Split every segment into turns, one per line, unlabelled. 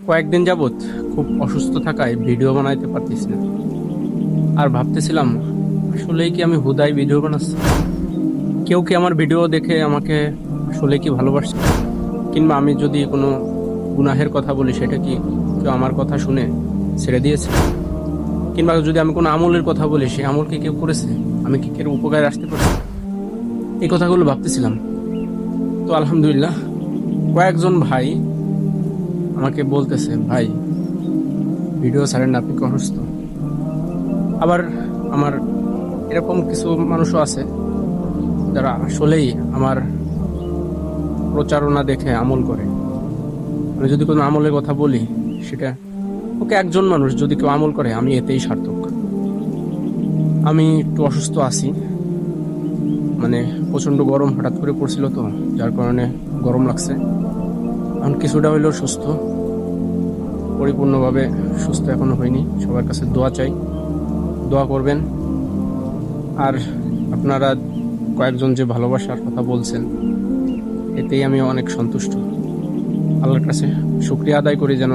কয়েকদিন যাবৎ খুব অসুস্থ থাকায় ভিডিও বানাইতে পারতেছি না। আর ভাবতেছিলাম আসলেই কি আমি হুদাই ভিডিও বানাচ্ছি? কেউ কি আমার ভিডিও দেখে আমাকে আসলে কি ভালোবাসছে? কিংবা আমি যদি কোনো গুনাহের কথা বলি সেটা কি কেউ আমার কথা শুনে ছেড়ে দিয়েছে? কিংবা যদি আমি কোনো আমলের কথা বলি সে আমল কি কেউ করেছে? আমি কি কেউ উপকারে আসতে পারছি? এই কথাগুলো ভাবতেছিলাম। তো আলহামদুলিল্লাহ কয়েকজন ভাই আমাকে বলতেছে, ভাই ভিডিও ছাড়েন না, আপনি কি অসুস্থ? আবার আমার এরকম কিছু মানুষও আছে যারা আসলেই আমার প্রচারণা দেখে আমল করে। আমি যদি কোনো আমলের কথা বলি সেটা ওকে, একজন মানুষ যদি কেউ আমল করে আমি এতেই সার্থক। আমি একটু অসুস্থ আছি, মানে প্রচন্ড গরম হঠাৎ করে পড়ছিল তো, যার কারণে গরম লাগছে। এখন কিছুটা হইলেও সুস্থ, পরিপূর্ণভাবে সুস্থ এখনো হয়নি। সবার কাছে দোয়া চাই, দোয়া করবেন। আর আপনারা কয়েকজন যে ভালোবাসার কথা বলছেন এতেই আমি অনেক সন্তুষ্ট। আল্লাহর কাছে শুকরিয়া আদায় করি যেন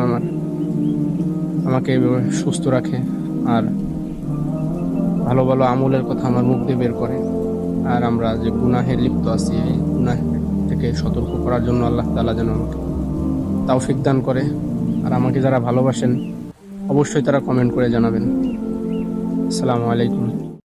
আমাকে এভাবে সুস্থ রাখে আর ভালো ভালো আমলের কথা আমার মুখ দিয়ে বের করে। আর আমরা যে গুনাহে লিপ্ত আছি এই গুনাহ থেকে সতর্ক করার জন্য আল্লাহ তাআলা যেন আমাকে তৌফিক দান করে। আর আমাকে যারা ভালোবাসেন অবশ্যই তারা কমেন্ট করে জানাবেন। আসসালামু আলাইকুম।